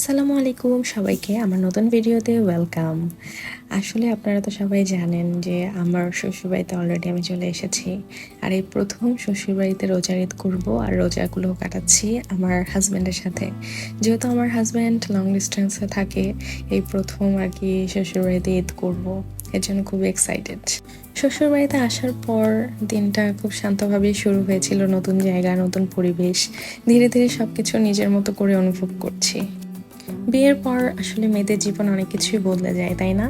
আসসালামু আলাইকুম সবাইকে আমার নতুন ভিডিওতে ওয়েলকাম। আসলে আপনারা তো সবাই জানেন যে আমার শ্বশুরবাড়িতে অলরেডি আমি চলে এসেছি। আর এই প্রথম শ্বশুরবাড়িতে রোজার ঈদ করবো আর রোজাগুলো কাটাচ্ছি আমার হাজব্যান্ডের সাথে। যেহেতু আমার হাজব্যান্ড লং ডিস্টেন্সে থাকে, এই প্রথম আর কি শ্বশুরবাড়িতে ঈদ করবো, এর জন্য খুবই এক্সাইটেড। শ্বশুরবাড়িতে আসার পর দিনটা খুব শান্তভাবেই শুরু হয়েছিল। নতুন জায়গা, নতুন পরিবেশ, ধীরে ধীরে সবকিছু নিজের মতো করে অনুভব করছি। বিয়ের পর আসলে মেয়েদের জীবন অনেক কিছুই বদলে যায়, তাই না?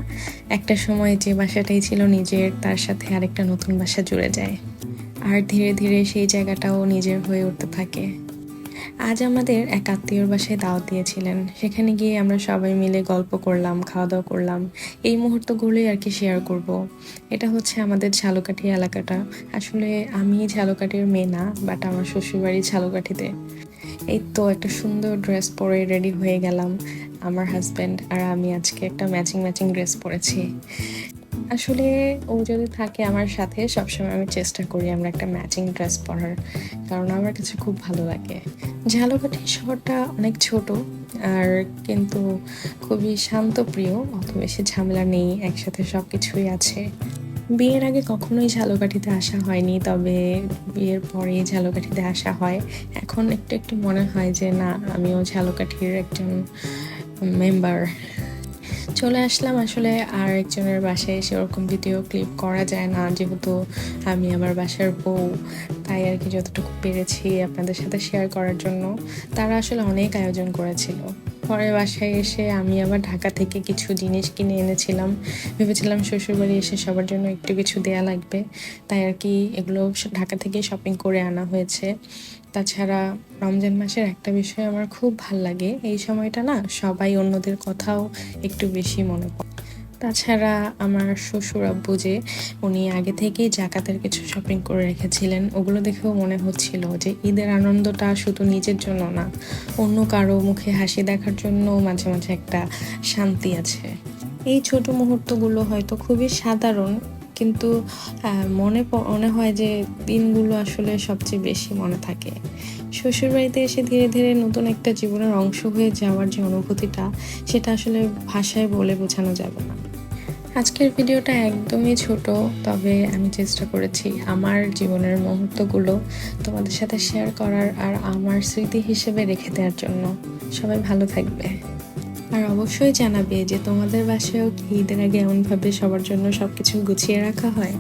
একটা সময় যে বাসাটাই ছিল নিজের, তার সাথে আরেকটা নতুন বাসা জুড়ে যায়, আর ধীরে ধীরে সেই জায়গাটাও নিজের হয়ে উঠতে থাকে। আজ আমাদের এক আত্মীয়র বাসায় দাওয়াত দিয়েছিলেন, সেখানে গিয়ে আমরা সবাই মিলে গল্প করলাম, খাওয়া দাওয়া করলাম। এই মুহূর্তগুলোই আর কি শেয়ার করব। এটা হচ্ছে আমাদের ঝালকাঠি এলাকাটা। আসলে আমি ঝালকাঠির মেয়ে না, বাট আমার শ্বশুরবাড়ি ঝালকাঠিতে। এই তো একটা সুন্দর ড্রেস পরে রেডি হয়ে গেলাম। আমার হাজব্যান্ড আর আমি আজকে একটা ম্যাচিং ম্যাচিং ড্রেস পরেছি। আসলে ও যদি থাকে আমার সাথে, সবসময় আমি চেষ্টা করি আমরা একটা ম্যাচিং ড্রেস পরার, কারণ আমার কাছে খুব ভালো লাগে। ঝালকাঠি শহরটা অনেক ছোট, আর কিন্তু খুবই শান্তপ্রিয়, অত বেশি ঝামেলা নেই, একসাথে সব কিছুই আছে। বিয়ের আগে কখনোই ঝালকাঠিতে আসা হয়নি, তবে বিয়ের পরে ঝালকাঠিতে আসা হয়। এখন একটু একটু মনে হয় যে না, আমিও ঝালকাঠির একজন মেম্বার। চলে আসলাম আসলে আর একজনের বাসায় এসে ওরকম ভিডিও ক্লিপ করা যায় না, যেহেতু আমি আমার বাসার বউ। তাই আর কি যতটুকু পেরেছি আপনাদের সাথে শেয়ার করার জন্য। তারা আসলে অনেক আয়োজন করেছিল। পরে বাসায় এসে আমি আবার ঢাকা থেকে কিছু জিনিস কিনে এনেছিলাম। ভেবেছিলাম শ্বশুরবাড়ি এসে সবার জন্য একটু কিছু দেয়া লাগবে, তাই আর কি এগুলো ঢাকা থেকে শপিং করে আনা হয়েছে। তাছাড়া রমজান মাসের একটা বিষয় আমার খুব ভাল লাগে, এই সময়টা না সবাই অন্যদের কথাও একটু বেশি মনে পড়ে। তাছাড়া আমার শ্বশুর আব্বু যে, উনি আগে থেকেই জাকাতের কিছু শপিং করে রেখেছিলেন, ওগুলো দেখেও মনে হচ্ছিল যে ঈদের আনন্দটা শুধু নিজের জন্য না, অন্য কারো মুখে হাসি দেখার জন্য মাঝে মাঝে একটা শান্তি আছে। এই ছোট মুহূর্তগুলো হয়তো খুবই সাধারণ, কিন্তু মনে হয় যে দিনগুলো আসলে সবচেয়ে বেশি মনে থাকে। শ্বশুরবাড়িতে এসে ধীরে ধীরে নতুন একটা জীবনের অংশ হয়ে যাওয়ার যে অনুভূতিটা, সেটা আসলে ভাষায় বলে বোঝানো যাবে না। আজকের ভিডিওটা একদমই ছোট, তবে আমি চেষ্টা করেছি আমার জীবনের মুহূর্তগুলো তোমাদের সাথে শেয়ার করার আর আমার স্মৃতি হিসেবে রেখে দেওয়ার জন্য। সবাই ভালো থাকবে, আর অবশ্যই জানাবে যে তোমাদের বাসায়ও কি ঈদের আগে এমনভাবে সবার জন্য সবকিছু গুছিয়ে রাখা হয়।